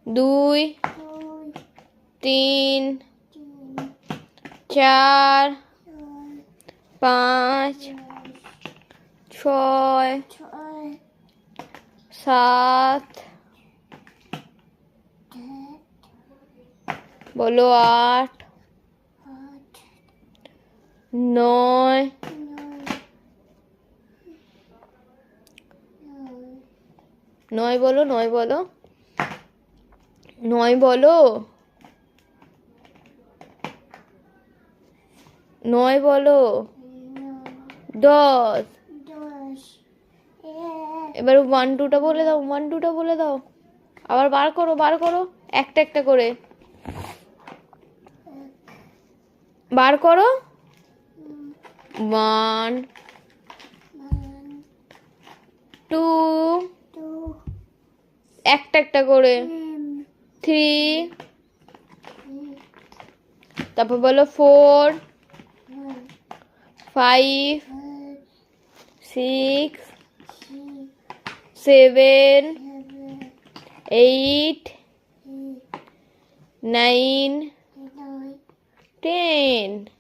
2 3 4 5 6 7 বলো 8 9 9 বলো 9 বলো 9 বলো 9 বলো 10 এবার 1 2টা বলে দাও 1 2টা বলে দাও আবার বার করো একটা একটা করে বার করো 1 2 একটা একটা করে 3 তারপর বলো 4 5 6 7 8 9 10